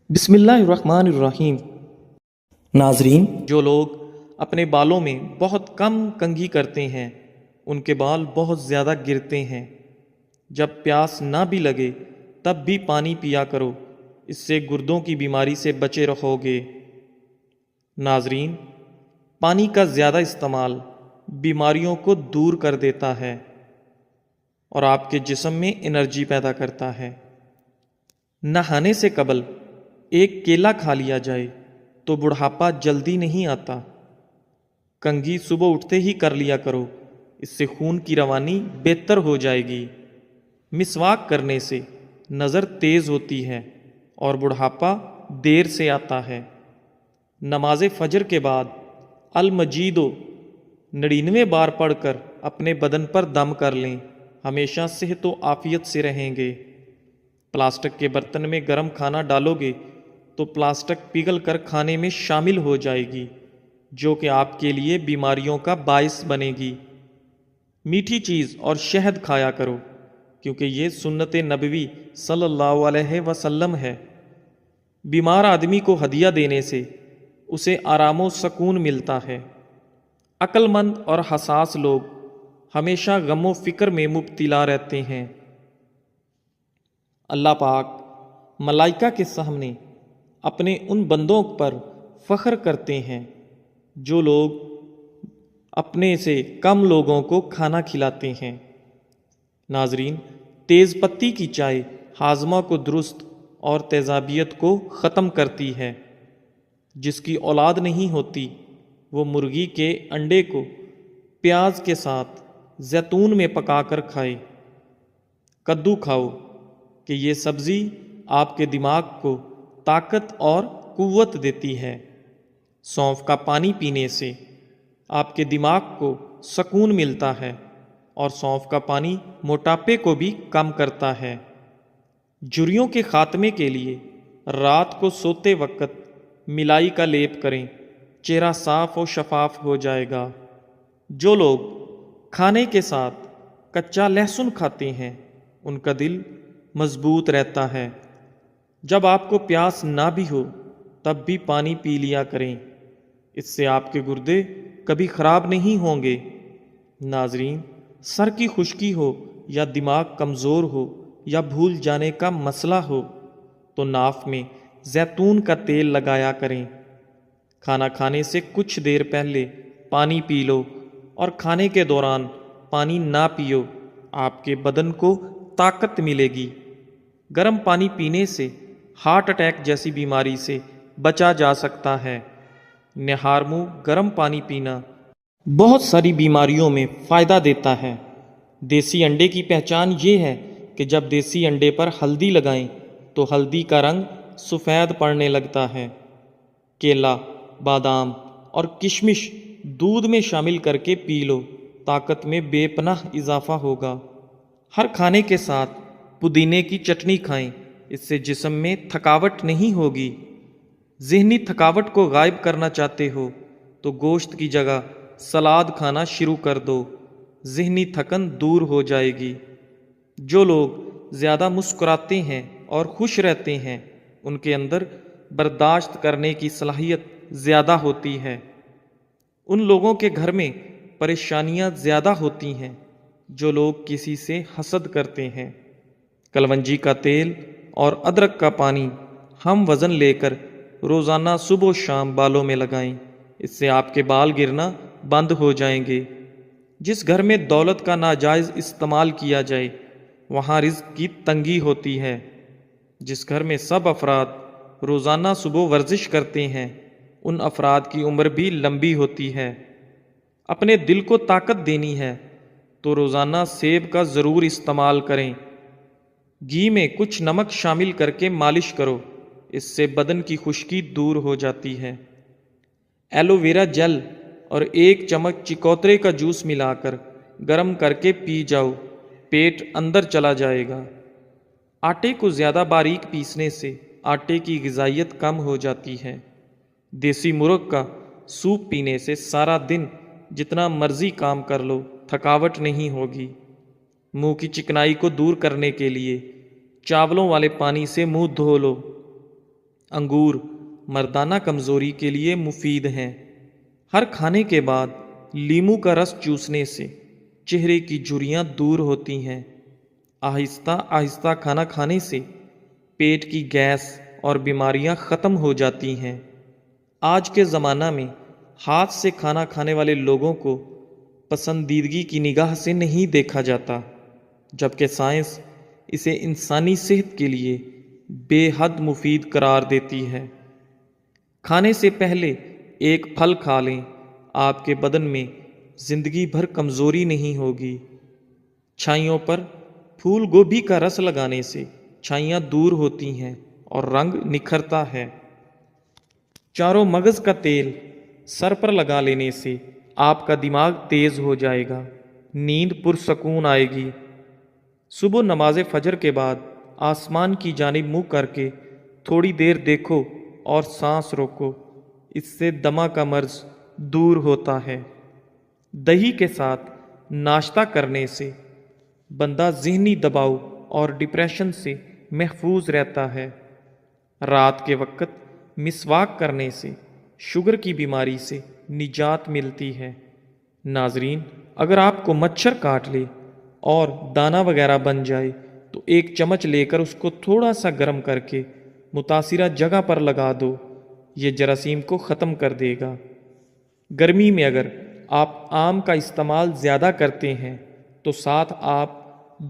بسم اللہ الرحمن الرحیم۔ ناظرین، جو لوگ اپنے بالوں میں بہت کم کنگھی کرتے ہیں ان کے بال بہت زیادہ گرتے ہیں۔ جب پیاس نہ بھی لگے تب بھی پانی پیا کرو، اس سے گردوں کی بیماری سے بچے رہو گے۔ ناظرین، پانی کا زیادہ استعمال بیماریوں کو دور کر دیتا ہے اور آپ کے جسم میں انرجی پیدا کرتا ہے۔ نہانے سے قبل ایک کیلا کھا لیا جائے تو بڑھاپا جلدی نہیں آتا۔ کنگھی صبح اٹھتے ہی کر لیا کرو، اس سے خون کی روانی بہتر ہو جائے گی۔ مسواک کرنے سے نظر تیز ہوتی ہے اور بڑھاپا دیر سے آتا ہے۔ نماز فجر کے بعد المجیدو 99 بار پڑھ کر اپنے بدن پر دم کر لیں، ہمیشہ صحت و عافیت سے رہیں گے۔ پلاسٹک کے برتن میں گرم کھانا ڈالو گے تو پلاسٹک پگھل کر کھانے میں شامل ہو جائے گی، جو کہ آپ کے لیے بیماریوں کا باعث بنے گی۔ میٹھی چیز اور شہد کھایا کرو، کیونکہ یہ سنت نبوی صلی اللہ علیہ وسلم ہے۔ بیمار آدمی کو ہدیہ دینے سے اسے آرام و سکون ملتا ہے۔ عقل مند اور حساس لوگ ہمیشہ غم و فکر میں مبتلا رہتے ہیں۔ اللہ پاک ملائکہ کے سامنے اپنے ان بندوں پر فخر کرتے ہیں جو لوگ اپنے سے کم لوگوں کو کھانا کھلاتے ہیں۔ ناظرین، تیز پتی کی چائے ہاضمہ کو درست اور تیزابیت کو ختم کرتی ہے۔ جس کی اولاد نہیں ہوتی وہ مرغی کے انڈے کو پیاز کے ساتھ زیتون میں پکا کر کھائے۔ کدو کھاؤ کہ یہ سبزی آپ کے دماغ کو طاقت اور قوت دیتی ہے۔ سونف کا پانی پینے سے آپ کے دماغ کو سکون ملتا ہے اور سونف کا پانی موٹاپے کو بھی کم کرتا ہے۔ جھریوں کے خاتمے کے لیے رات کو سوتے وقت ملائی کا لیپ کریں، چہرہ صاف و شفاف ہو جائے گا۔ جو لوگ کھانے کے ساتھ کچا لہسن کھاتے ہیں ان کا دل مضبوط رہتا ہے۔ جب آپ کو پیاس نہ بھی ہو تب بھی پانی پی لیا کریں، اس سے آپ کے گردے کبھی خراب نہیں ہوں گے۔ ناظرین، سر کی خشکی ہو یا دماغ کمزور ہو یا بھول جانے کا مسئلہ ہو تو ناف میں زیتون کا تیل لگایا کریں۔ کھانا کھانے سے کچھ دیر پہلے پانی پی لو اور کھانے کے دوران پانی نہ پیو، آپ کے بدن کو طاقت ملے گی۔ گرم پانی پینے سے ہارٹ اٹیک جیسی بیماری سے بچا جا سکتا ہے۔ نہار منہ گرم پانی پینا بہت ساری بیماریوں میں فائدہ دیتا ہے۔ دیسی انڈے کی پہچان یہ ہے کہ جب دیسی انڈے پر ہلدی لگائیں تو ہلدی کا رنگ سفید پڑنے لگتا ہے۔ کیلا، بادام اور کشمش دودھ میں شامل کر کے پی لو، طاقت میں بے پناہ اضافہ ہوگا۔ ہر کھانے کے ساتھ پودینے کی چٹنی کھائیں، اس سے جسم میں تھکاوٹ نہیں ہوگی۔ ذہنی تھکاوٹ کو غائب کرنا چاہتے ہو تو گوشت کی جگہ سلاد کھانا شروع کر دو، ذہنی تھکن دور ہو جائے گی۔ جو لوگ زیادہ مسکراتے ہیں اور خوش رہتے ہیں ان کے اندر برداشت کرنے کی صلاحیت زیادہ ہوتی ہے۔ ان لوگوں کے گھر میں پریشانیاں زیادہ ہوتی ہیں جو لوگ کسی سے حسد کرتے ہیں۔ کلونجی کا تیل اور ادرک کا پانی ہم وزن لے کر روزانہ صبح و شام بالوں میں لگائیں، اس سے آپ کے بال گرنا بند ہو جائیں گے۔ جس گھر میں دولت کا ناجائز استعمال کیا جائے وہاں رزق کی تنگی ہوتی ہے۔ جس گھر میں سب افراد روزانہ صبح ورزش کرتے ہیں ان افراد کی عمر بھی لمبی ہوتی ہے۔ اپنے دل کو طاقت دینی ہے تو روزانہ سیب کا ضرور استعمال کریں۔ گھی میں کچھ نمک شامل کر کے مالش کرو، اس سے بدن کی خشکی دور ہو جاتی ہے۔ ایلو ویرا جیل اور 1 چمچ چکوترے کا جوس ملا کر گرم کر کے پی جاؤ، پیٹ اندر چلا جائے گا۔ آٹے کو زیادہ باریک پیسنے سے آٹے کی غذائیت کم ہو جاتی ہے۔ دیسی مرغ کا سوپ پینے سے سارا دن جتنا مرضی کام کر لو تھکاوٹ نہیں ہوگی۔ منہ کی چکنائی کو دور کرنے کے لیے چاولوں والے پانی سے منہ دھو لو۔ انگور مردانہ کمزوری کے لیے مفید ہیں۔ ہر کھانے کے بعد لیمو کا رس چوسنے سے چہرے کی جھریاں دور ہوتی ہیں۔ آہستہ آہستہ کھانا کھانے سے پیٹ کی گیس اور بیماریاں ختم ہو جاتی ہیں۔ آج کے زمانہ میں ہاتھ سے کھانا کھانے والے لوگوں کو پسندیدگی کی نگاہ سے نہیں دیکھا جاتا، جبکہ سائنس اسے انسانی صحت کے لیے بے حد مفید قرار دیتی ہے۔ کھانے سے پہلے ایک پھل کھا لیں، آپ کے بدن میں زندگی بھر کمزوری نہیں ہوگی۔ چھائیوں پر پھول گوبھی کا رس لگانے سے چھائیاں دور ہوتی ہیں اور رنگ نکھرتا ہے۔ چاروں مغز کا تیل سر پر لگا لینے سے آپ کا دماغ تیز ہو جائے گا، نیند پرسکون آئے گی۔ صبح نماز فجر کے بعد آسمان کی جانب منہ کر کے تھوڑی دیر دیکھو اور سانس روکو، اس سے دمہ کا مرض دور ہوتا ہے۔ دہی کے ساتھ ناشتہ کرنے سے بندہ ذہنی دباؤ اور ڈپریشن سے محفوظ رہتا ہے۔ رات کے وقت مسواک کرنے سے شوگر کی بیماری سے نجات ملتی ہے۔ ناظرین، اگر آپ کو مچھر کاٹ لے اور دانہ وغیرہ بن جائے تو ایک چمچ لے کر اس کو تھوڑا سا گرم کر کے متاثرہ جگہ پر لگا دو، یہ جراثیم کو ختم کر دے گا۔ گرمی میں اگر آپ آم کا استعمال زیادہ کرتے ہیں تو ساتھ آپ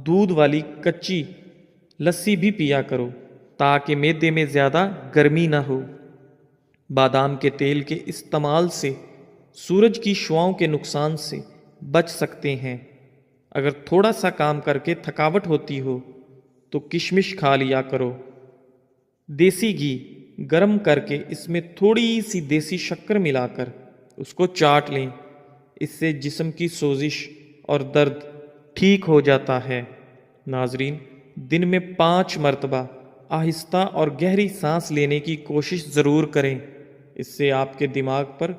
دودھ والی کچی لسی بھی پیا کرو تاکہ معدے میں زیادہ گرمی نہ ہو۔ بادام کے تیل کے استعمال سے سورج کی شعاؤں کے نقصان سے بچ سکتے ہیں۔ اگر تھوڑا سا کام کر کے تھکاوٹ ہوتی ہو تو کشمش کھا لیا کرو۔ دیسی گھی گرم کر کے اس میں تھوڑی سی دیسی شکر ملا کر اس کو چاٹ لیں، اس سے جسم کی سوزش اور درد ٹھیک ہو جاتا ہے۔ ناظرین، دن میں 5 مرتبہ آہستہ اور گہری سانس لینے کی کوشش ضرور کریں، اس سے آپ کے دماغ پر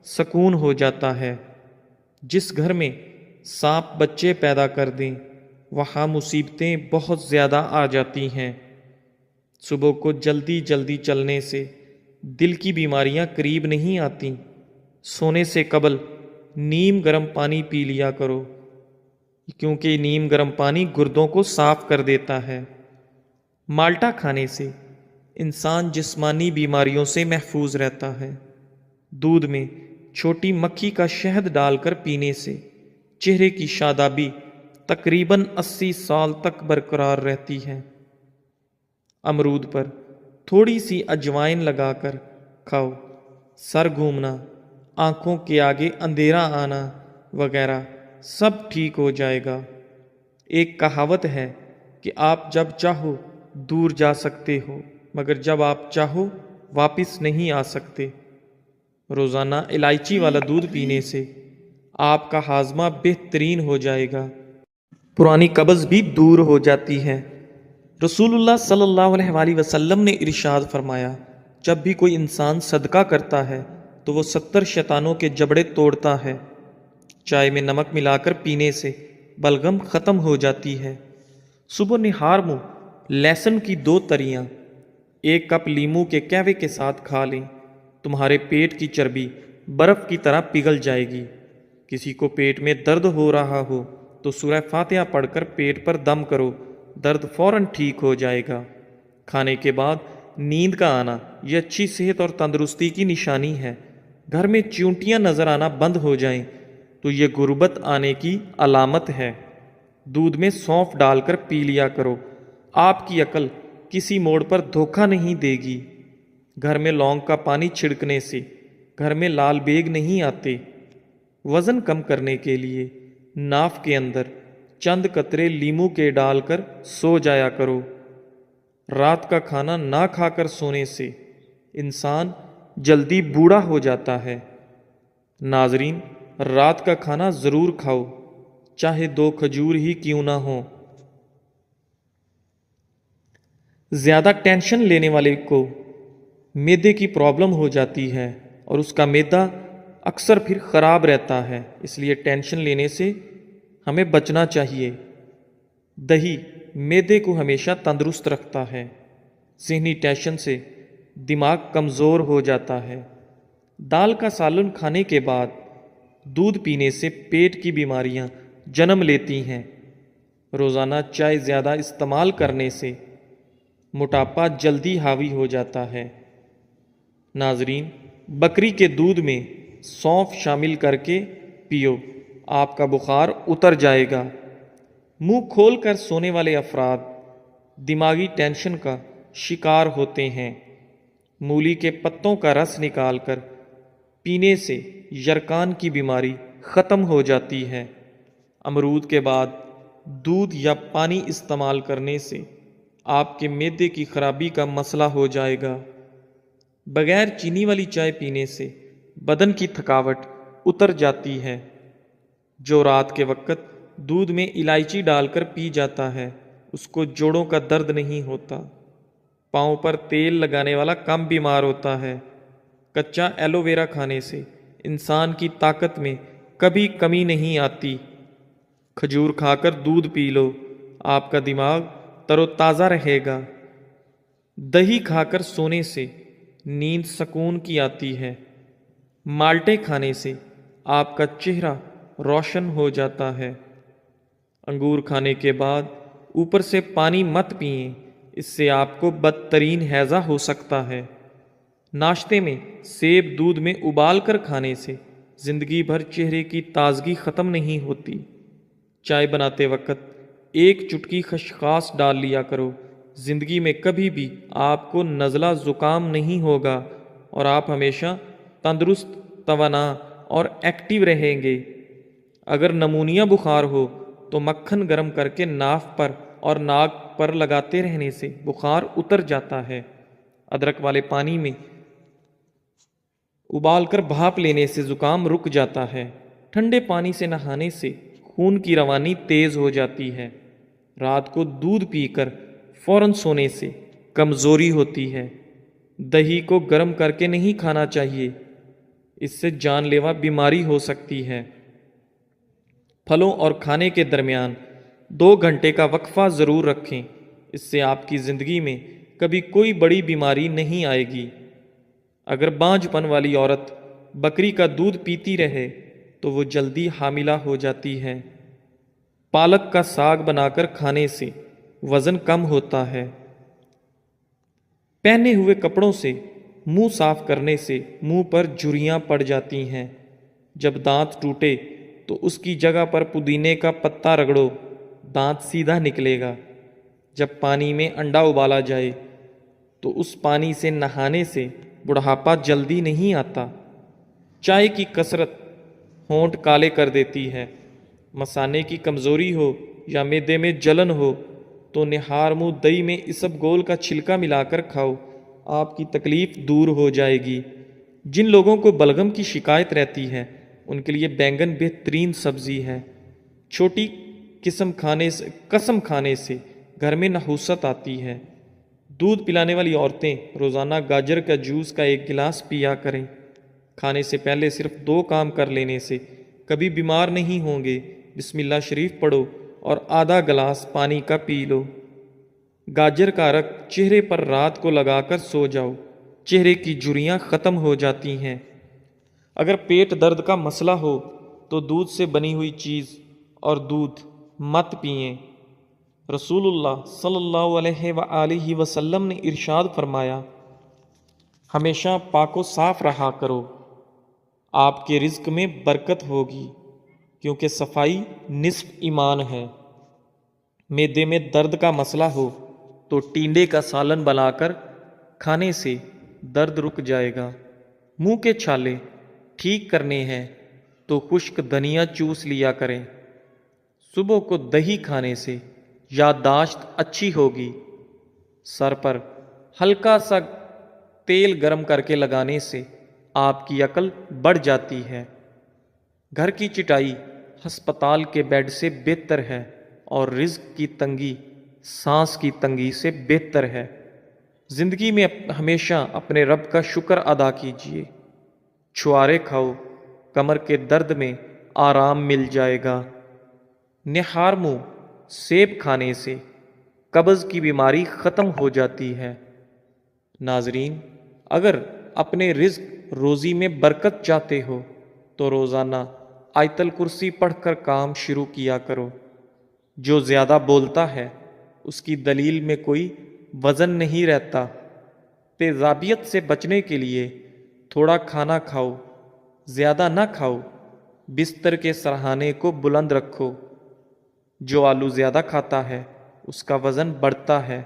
سکون ہو جاتا ہے۔ جس گھر میں سانپ بچے پیدا کر دیں وہاں مصیبتیں بہت زیادہ آ جاتی ہیں۔ صبح کو جلدی جلدی چلنے سے دل کی بیماریاں قریب نہیں آتیں۔ سونے سے قبل نیم گرم پانی پی لیا کرو، کیونکہ نیم گرم پانی گردوں کو صاف کر دیتا ہے۔ مالٹا کھانے سے انسان جسمانی بیماریوں سے محفوظ رہتا ہے۔ دودھ میں چھوٹی مکھی کا شہد ڈال کر پینے سے چہرے کی شادابی تقریباً 80 سال تک برقرار رہتی ہے۔ امرود پر تھوڑی سی اجوائن لگا کر کھاؤ، سر گھومنا، آنکھوں کے آگے اندھیرا آنا وغیرہ سب ٹھیک ہو جائے گا۔ ایک کہاوت ہے کہ آپ جب چاہو دور جا سکتے ہو مگر جب آپ چاہو واپس نہیں آ سکتے۔ روزانہ الائچی والا دودھ پینے سے آپ کا ہاضمہ بہترین ہو جائے گا، پرانی قبض بھی دور ہو جاتی ہے۔ رسول اللہ صلی اللہ علیہ وآلہ وسلم نے ارشاد فرمایا، جب بھی کوئی انسان صدقہ کرتا ہے تو وہ 70 شیطانوں کے جبڑے توڑتا ہے۔ چائے میں نمک ملا کر پینے سے بلغم ختم ہو جاتی ہے۔ صبح نہار منہ لہسن کی 2 تریاں 1 کپ لیمو کے قہوے کے ساتھ کھا لیں، تمہارے پیٹ کی چربی برف کی طرح پگھل جائے گی۔ کسی کو پیٹ میں درد ہو رہا ہو تو سورہ فاتحہ پڑھ کر پیٹ پر دم کرو، درد فوراً ٹھیک ہو جائے گا۔ کھانے کے بعد نیند کا آنا یہ اچھی صحت اور تندرستی کی نشانی ہے۔ گھر میں چیونٹیاں نظر آنا بند ہو جائیں تو یہ غربت آنے کی علامت ہے۔ دودھ میں سونف ڈال کر پی لیا کرو، آپ کی عقل کسی موڑ پر دھوکہ نہیں دے گی۔ گھر میں لونگ کا پانی چھڑکنے سے گھر میں لال بیگ نہیں آتے۔ وزن کم کرنے کے لیے ناف کے اندر چند قطرے لیمو کے ڈال کر سو جایا کرو۔ رات کا کھانا نہ کھا کر سونے سے انسان جلدی بوڑھا ہو جاتا ہے۔ ناظرین، رات کا کھانا ضرور کھاؤ، چاہے 2 کھجور ہی کیوں نہ ہوں۔ زیادہ ٹینشن لینے والے کو معدے کی پرابلم ہو جاتی ہے اور اس کا معدہ اکثر پھر خراب رہتا ہے، اس لیے ٹینشن لینے سے ہمیں بچنا چاہیے۔ دہی معدے کو ہمیشہ تندرست رکھتا ہے۔ ذہنی ٹینشن سے دماغ کمزور ہو جاتا ہے۔ دال کا سالن کھانے کے بعد دودھ پینے سے پیٹ کی بیماریاں جنم لیتی ہیں۔ روزانہ چائے زیادہ استعمال کرنے سے موٹاپا جلدی حاوی ہو جاتا ہے۔ ناظرین، بکری کے دودھ میں سونف شامل کر کے پیو، آپ کا بخار اتر جائے گا۔ منہ کھول کر سونے والے افراد دماغی ٹینشن کا شکار ہوتے ہیں۔ مولی کے پتوں کا رس نکال کر پینے سے یرقان کی بیماری ختم ہو جاتی ہے۔ امرود کے بعد دودھ یا پانی استعمال کرنے سے آپ کے معدے کی خرابی کا مسئلہ ہو جائے گا۔ بغیر چینی والی چائے پینے سے بدن کی تھکاوٹ اتر جاتی ہے۔ جو رات کے وقت دودھ میں الائچی ڈال کر پی جاتا ہے اس کو جوڑوں کا درد نہیں ہوتا۔ پاؤں پر تیل لگانے والا کم بیمار ہوتا ہے۔ کچا ایلو ویرا کھانے سے انسان کی طاقت میں کبھی کمی نہیں آتی۔ کھجور کھا کر دودھ پی لو، آپ کا دماغ تر و تازہ رہے گا۔ دہی کھا کر سونے سے نیند سکون کی آتی ہے۔ مالٹے کھانے سے آپ کا چہرہ روشن ہو جاتا ہے۔ انگور کھانے کے بعد اوپر سے پانی مت پئیں، اس سے آپ کو بدترین ہیضہ ہو سکتا ہے۔ ناشتے میں سیب دودھ میں ابال کر کھانے سے زندگی بھر چہرے کی تازگی ختم نہیں ہوتی۔ چائے بناتے وقت ایک چٹکی خسخاس ڈال لیا کرو، زندگی میں کبھی بھی آپ کو نزلہ زکام نہیں ہوگا اور آپ ہمیشہ تندرست، توانا اور ایکٹیو رہیں گے۔ اگر نمونیا بخار ہو تو مکھن گرم کر کے ناف پر اور ناک پر لگاتے رہنے سے بخار اتر جاتا ہے۔ ادرک والے پانی میں ابال کر بھاپ لینے سے زکام رک جاتا ہے۔ ٹھنڈے پانی سے نہانے سے خون کی روانی تیز ہو جاتی ہے۔ رات کو دودھ پی کر فوراً سونے سے کمزوری ہوتی ہے۔ دہی کو گرم کر کے نہیں کھانا چاہیے، اس سے جان لیوا بیماری ہو سکتی ہے۔ پھلوں اور کھانے کے درمیان 2 گھنٹے کا وقفہ ضرور رکھیں، اس سے آپ کی زندگی میں کبھی کوئی بڑی بیماری نہیں آئے گی۔ اگر بانجھ پن والی عورت بکری کا دودھ پیتی رہے تو وہ جلدی حاملہ ہو جاتی ہے۔ پالک کا ساگ بنا کر کھانے سے وزن کم ہوتا ہے۔ پہنے ہوئے کپڑوں سے منہ صاف کرنے سے منہ پر جھریاں پڑ جاتی ہیں۔ جب دانت ٹوٹے تو اس کی جگہ پر پودینے کا پتا رگڑو، دانت سیدھا نکلے گا۔ جب پانی میں انڈا ابالا جائے تو اس پانی سے نہانے سے بڑھاپا جلدی نہیں آتا۔ چائے کی کثرت ہونٹ کالے کر دیتی ہے۔ مثانے کی کمزوری ہو یا معدے میں جلن ہو تو نہار منہ دہی میں اسب گول کا چھلکا ملا کر کھاؤ، آپ کی تکلیف دور ہو جائے گی۔ جن لوگوں کو بلغم کی شکایت رہتی ہے ان کے لیے بینگن بہترین سبزی ہے۔ چھوٹی قسم کھانے سے گھر میں نحوست آتی ہے۔ دودھ پلانے والی عورتیں روزانہ گاجر کا جوس کا 1 گلاس پیا کریں۔ کھانے سے پہلے صرف 2 کام کر لینے سے کبھی بیمار نہیں ہوں گے۔ بسم اللہ شریف پڑھو اور آدھا گلاس پانی کا پی لو۔ گاجر کا رق چہرے پر رات کو لگا کر سو جاؤ، چہرے کی جھریاں ختم ہو جاتی ہیں۔ اگر پیٹ درد کا مسئلہ ہو تو دودھ سے بنی ہوئی چیز اور دودھ مت پئیں۔ رسول اللہ صلی اللہ علیہ وآلہ وسلم نے ارشاد فرمایا، ہمیشہ پاک و صاف رہا کرو، آپ کے رزق میں برکت ہوگی، کیونکہ صفائی نصف ایمان ہے۔ معدے میں درد کا مسئلہ ہو تو ٹینڈے کا سالن بنا کر کھانے سے درد رک جائے گا۔ منہ کے چھالے ٹھیک کرنے ہیں تو خشک دھنیا چوس لیا کریں۔ صبح کو دہی کھانے سے یادداشت اچھی ہوگی۔ سر پر ہلکا سا تیل گرم کر کے لگانے سے آپ کی عقل بڑھ جاتی ہے۔ گھر کی چٹائی ہسپتال کے بیڈ سے بہتر ہے اور رزق کی تنگی سانس کی تنگی سے بہتر ہے۔ زندگی میں ہمیشہ اپنے رب کا شکر ادا کیجیے۔ چھوارے کھاؤ، کمر کے درد میں آرام مل جائے گا۔ نہار منہ سیب کھانے سے قبض کی بیماری ختم ہو جاتی ہے۔ ناظرین، اگر اپنے رزق روزی میں برکت چاہتے ہو تو روزانہ آیت الکرسی پڑھ کر کام شروع کیا کرو۔ جو زیادہ بولتا ہے اس کی دلیل میں کوئی وزن نہیں رہتا۔ تیزابیت سے بچنے کے لیے تھوڑا کھانا کھاؤ، زیادہ نہ کھاؤ۔ بستر کے سرہانے کو بلند رکھو۔ جو آلو زیادہ کھاتا ہے اس کا وزن بڑھتا ہے۔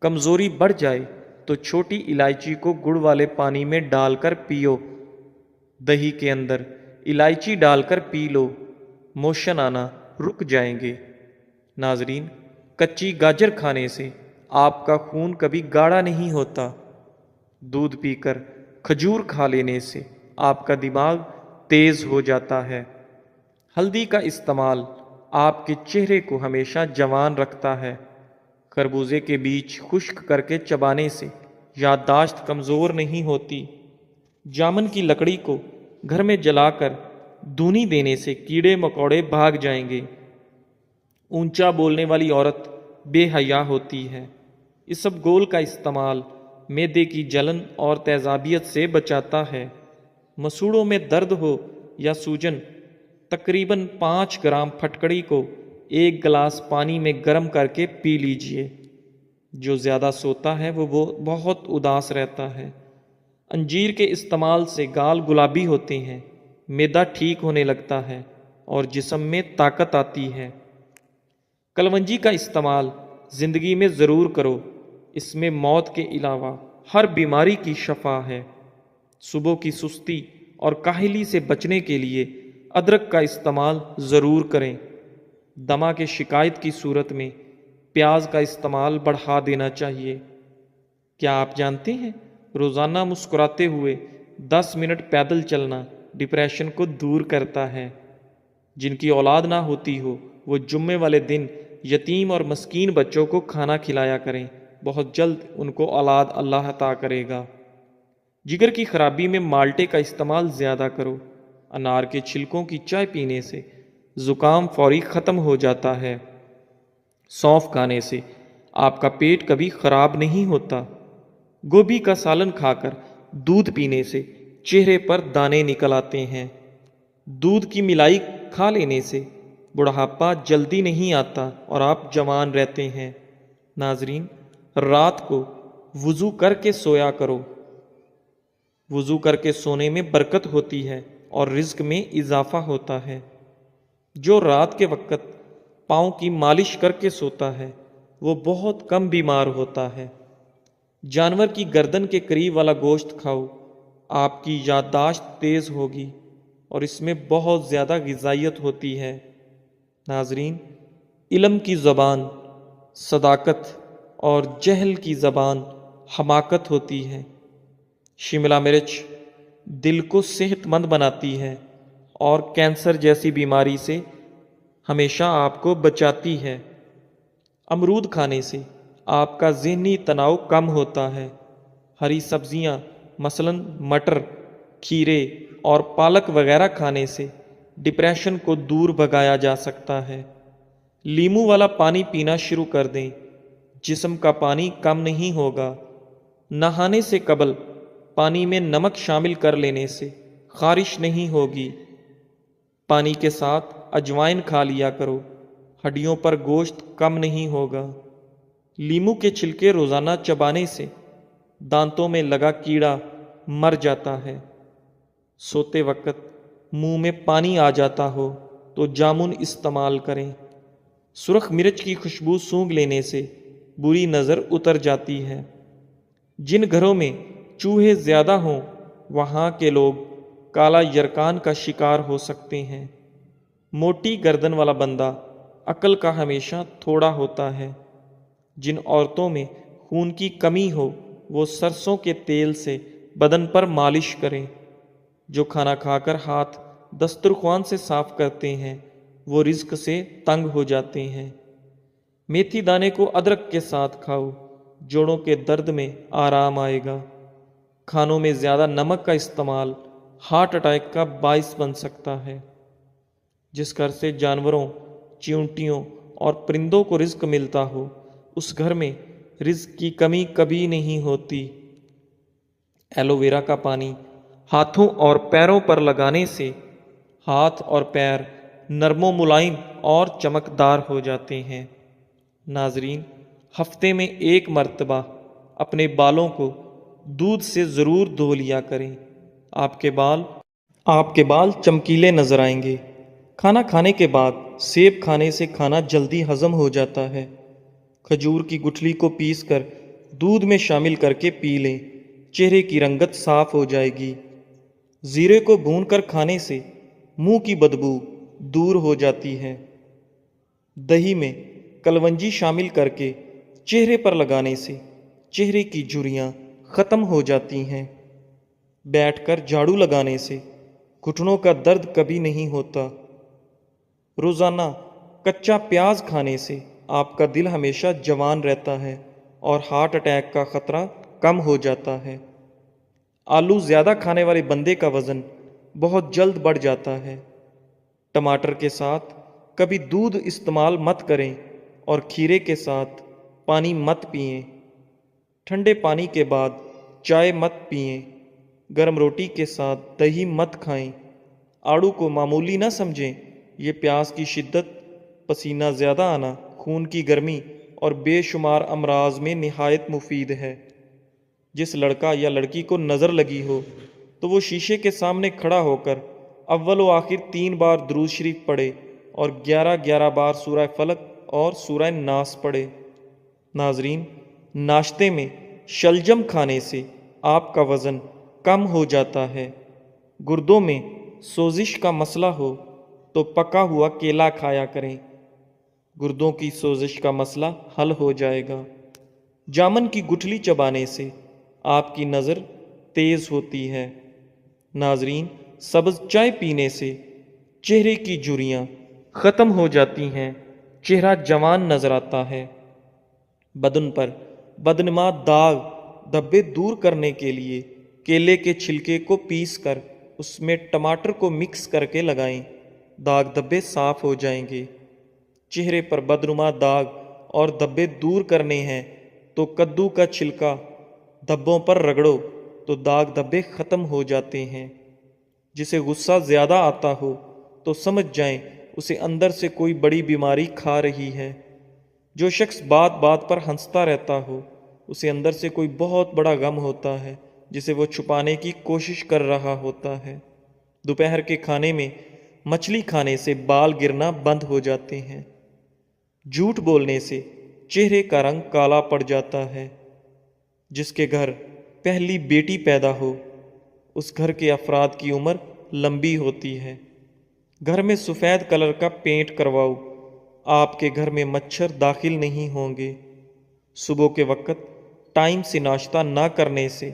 کمزوری بڑھ جائے تو چھوٹی الائچی کو گڑ والے پانی میں ڈال کر پیو۔ دہی کے اندر الائچی ڈال کر پی لو، موشن آنا رک جائیں گے۔ ناظرین، کچی گاجر کھانے سے آپ کا خون کبھی گاڑھا نہیں ہوتا۔ دودھ پی کر کھجور کھا لینے سے آپ کا دماغ تیز ہو جاتا ہے۔ ہلدی کا استعمال آپ کے چہرے کو ہمیشہ جوان رکھتا ہے۔ خربوزے کے بیج خشک کر کے چبانے سے یادداشت کمزور نہیں ہوتی۔ جامن کی لکڑی کو گھر میں جلا کر دھونی دینے سے کیڑے مکوڑے بھاگ جائیں گے۔ اونچا بولنے والی عورت بے حیا ہوتی ہے۔ اسبگول کا استعمال معدے کی جلن اور تیزابیت سے بچاتا ہے۔ مسوڑوں میں درد ہو یا سوجن، تقریباً 5 گرام پھٹکڑی کو 1 گلاس پانی میں گرم کر کے پی لیجئے۔ جو زیادہ سوتا ہے وہ بہت اداس رہتا ہے۔ انجیر کے استعمال سے گال گلابی ہوتے ہیں، معدہ ٹھیک ہونے لگتا ہے اور جسم میں طاقت آتی ہے۔ کلونجی کا استعمال زندگی میں ضرور کرو، اس میں موت کے علاوہ ہر بیماری کی شفا ہے۔ صبح کی سستی اور کاہلی سے بچنے کے لیے ادرک کا استعمال ضرور کریں۔ دمہ کے شکایت کی صورت میں پیاز کا استعمال بڑھا دینا چاہیے۔ کیا آپ جانتے ہیں روزانہ مسکراتے ہوئے 10 منٹ پیدل چلنا ڈپریشن کو دور کرتا ہے؟ جن کی اولاد نہ ہوتی ہو وہ جمعے والے دن یتیم اور مسکین بچوں کو کھانا کھلایا کریں، بہت جلد ان کو اولاد اللہ عطا کرے گا۔ جگر کی خرابی میں مالٹے کا استعمال زیادہ کرو۔ انار کے چھلکوں کی چائے پینے سے زکام فوری ختم ہو جاتا ہے۔ سونف کھانے سے آپ کا پیٹ کبھی خراب نہیں ہوتا۔ گوبھی کا سالن کھا کر دودھ پینے سے چہرے پر دانے نکل آتے ہیں۔ دودھ کی ملائی کھا لینے سے بڑھاپا جلدی نہیں آتا اور آپ جوان رہتے ہیں۔ ناظرین، رات کو وضو کر کے سویا کرو۔ وضو کر کے سونے میں برکت ہوتی ہے اور رزق میں اضافہ ہوتا ہے۔ جو رات کے وقت پاؤں کی مالش کر کے سوتا ہے وہ بہت کم بیمار ہوتا ہے۔ جانور کی گردن کے قریب والا گوشت کھاؤ، آپ کی یادداشت تیز ہوگی اور اس میں بہت زیادہ غذائیت ہوتی ہے۔ ناظرین، علم کی زبان صداقت اور جہل کی زبان حماقت ہوتی ہے۔ شملہ مرچ دل کو صحت مند بناتی ہے اور کینسر جیسی بیماری سے ہمیشہ آپ کو بچاتی ہے۔ امرود کھانے سے آپ کا ذہنی تناؤ کم ہوتا ہے۔ ہری سبزیاں مثلاً مٹر، کھیرے اور پالک وغیرہ کھانے سے ڈپریشن کو دور بھگایا جا سکتا ہے۔ لیموں والا پانی پینا شروع کر دیں، جسم کا پانی کم نہیں ہوگا۔ نہانے سے قبل پانی میں نمک شامل کر لینے سے خارش نہیں ہوگی۔ پانی کے ساتھ اجوائن کھا لیا کرو، ہڈیوں پر گوشت کم نہیں ہوگا۔ لیموں کے چھلکے روزانہ چبانے سے دانتوں میں لگا کیڑا مر جاتا ہے۔ سوتے وقت منہ میں پانی آ جاتا ہو تو جامن استعمال کریں۔ سرخ مرچ کی خوشبو سونگھ لینے سے بری نظر اتر جاتی ہے۔ جن گھروں میں چوہے زیادہ ہوں وہاں کے لوگ کالا یرکان کا شکار ہو سکتے ہیں۔ موٹی گردن والا بندہ عقل کا ہمیشہ تھوڑا ہوتا ہے۔ جن عورتوں میں خون کی کمی ہو وہ سرسوں کے تیل سے بدن پر مالش کریں۔ جو کھانا کھا کر ہاتھ دسترخوان سے صاف کرتے ہیں وہ رزق سے تنگ ہو جاتے ہیں۔ میتھی دانے کو ادرک کے ساتھ کھاؤ، جوڑوں کے درد میں آرام آئے گا۔ کھانوں میں زیادہ نمک کا استعمال ہارٹ اٹیک کا باعث بن سکتا ہے۔ جس گھر سے جانوروں، چیونٹیوں اور پرندوں کو رزق ملتا ہو اس گھر میں رزق کی کمی کبھی نہیں ہوتی۔ ایلو ویرا کا پانی ہاتھوں اور پیروں پر لگانے سے ہاتھ اور پیر نرم و ملائم اور چمکدار ہو جاتے ہیں۔ ناظرین، ہفتے میں ایک مرتبہ اپنے بالوں کو دودھ سے ضرور دھو لیا کریں۔ آپ کے بال چمکیلے نظر آئیں گے۔ کھانا کھانے کے بعد سیب کھانے سے کھانا جلدی ہضم ہو جاتا ہے۔ کھجور کی گٹھلی کو پیس کر دودھ میں شامل کر کے پی لیں، چہرے کی رنگت صاف ہو جائے گی۔ زیرے کو بھون کر کھانے سے منہ کی بدبو دور ہو جاتی ہے۔ دہی میں کلونجی شامل کر کے چہرے پر لگانے سے چہرے کی جھریاں ختم ہو جاتی ہیں۔ بیٹھ کر جھاڑو لگانے سے گھٹنوں کا درد کبھی نہیں ہوتا۔ روزانہ کچا پیاز کھانے سے آپ کا دل ہمیشہ جوان رہتا ہے اور ہارٹ اٹیک کا خطرہ کم ہو جاتا ہے۔ آلو زیادہ کھانے والے بندے کا وزن بہت جلد بڑھ جاتا ہے۔ ٹماٹر کے ساتھ کبھی دودھ استعمال مت کریں اور کھیرے کے ساتھ پانی مت پئیں۔ ٹھنڈے پانی کے بعد چائے مت پئیں۔ گرم روٹی کے ساتھ دہی مت کھائیں۔ آڑو کو معمولی نہ سمجھیں، یہ پیاس کی شدت، پسینہ زیادہ آنا، خون کی گرمی اور بے شمار امراض میں نہایت مفید ہے۔ جس لڑکا یا لڑکی کو نظر لگی ہو تو وہ شیشے کے سامنے کھڑا ہو کر اول و آخر 3 بار درود شریف پڑھے اور 11 بار سورہ فلق اور سورہ ناس پڑھے۔ ناظرین، ناشتے میں شلجم کھانے سے آپ کا وزن کم ہو جاتا ہے۔ گردوں میں سوزش کا مسئلہ ہو تو پکا ہوا کیلا کھایا کریں، گردوں کی سوزش کا مسئلہ حل ہو جائے گا۔ جامن کی گٹھلی چبانے سے آپ کی نظر تیز ہوتی ہے۔ ناظرین، سبز چائے پینے سے چہرے کی جھریاں ختم ہو جاتی ہیں، چہرہ جوان نظر آتا ہے۔ بدن پر بدنما داغ دھبے دور کرنے کے لیے کیلے کے چھلکے کو پیس کر اس میں ٹماٹر کو مکس کر کے لگائیں، داغ دھبے صاف ہو جائیں گے۔ چہرے پر بدنما داغ اور دھبے دور کرنے ہیں تو کدو کا چھلکا دھبوں پر رگڑو تو داغ دھبے ختم ہو جاتے ہیں۔ جسے غصہ زیادہ آتا ہو تو سمجھ جائیں اسے اندر سے کوئی بڑی بیماری کھا رہی ہے۔ جو شخص بات بات پر ہنستا رہتا ہو اسے اندر سے کوئی بہت بڑا غم ہوتا ہے جسے وہ چھپانے کی کوشش کر رہا ہوتا ہے۔ دوپہر کے کھانے میں مچھلی کھانے سے بال گرنا بند ہو جاتے ہیں۔ جھوٹ بولنے سے چہرے کا رنگ کالا پڑ جاتا ہے۔ جس کے گھر پہلی بیٹی پیدا ہو اس گھر کے افراد کی عمر لمبی ہوتی ہے۔ گھر میں سفید کلر کا پینٹ کرواؤ، آپ کے گھر میں مچھر داخل نہیں ہوں گے۔ صبح کے وقت ٹائم سے ناشتہ نہ کرنے سے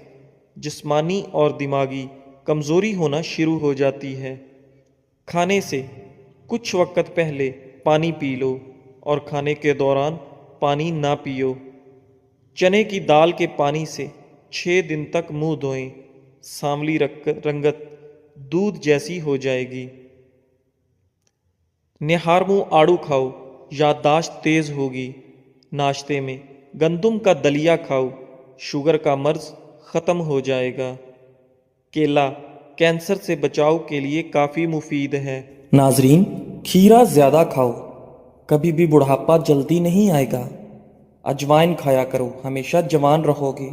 جسمانی اور دماغی کمزوری ہونا شروع ہو جاتی ہے۔ کھانے سے کچھ وقت پہلے پانی پی لو اور کھانے کے دوران پانی نہ پیو۔ چنے کی دال کے پانی سے 6 دن تک منہ دھوئیں، سانولی رنگت دودھ جیسی ہو جائے گی۔ نہار منہ آڑو کھاؤ، یادداشت تیز ہوگی۔ ناشتے میں گندم کا دلیا کھاؤ، شوگر کا مرض ختم ہو جائے گا۔ کیلا کینسر سے بچاؤ کے لیے کافی مفید ہے۔ ناظرین، کھیرا زیادہ کھاؤ، کبھی بھی بڑھاپا جلدی نہیں آئے گا۔ اجوائن کھایا کرو، ہمیشہ جوان رہو گے۔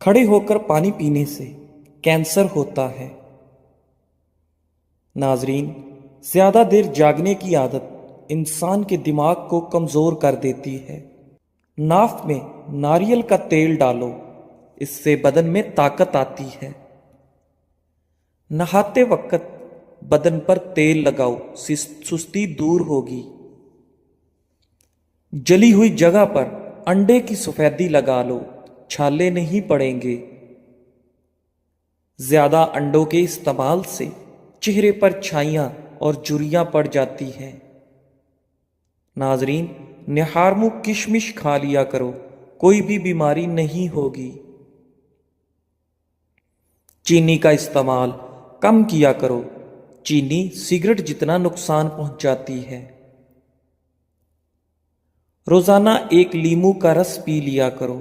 کھڑے ہو کر پانی پینے سے کینسر ہوتا ہے۔ ناظرین، زیادہ دیر جاگنے کی عادت انسان کے دماغ کو کمزور کر دیتی ہے۔ ناف میں ناریل کا تیل ڈالو، اس سے بدن میں طاقت آتی ہے۔ نہاتے وقت بدن پر تیل لگاؤ، سستی دور ہوگی۔ جلی ہوئی جگہ پر انڈے کی سفیدی لگا لو، چھالے نہیں پڑیں گے۔ زیادہ انڈوں کے استعمال سے چہرے پر چھائیاں اور جھریاں پڑ جاتی ہیں۔ ناظرین، نہار منہ کشمش کھا لیا کرو، کوئی بھی بیماری نہیں ہوگی۔ چینی کا استعمال کم کیا کرو، چینی سگریٹ جتنا نقصان پہنچاتی ہے۔ روزانہ 1 لیموں کا رس پی لیا کرو،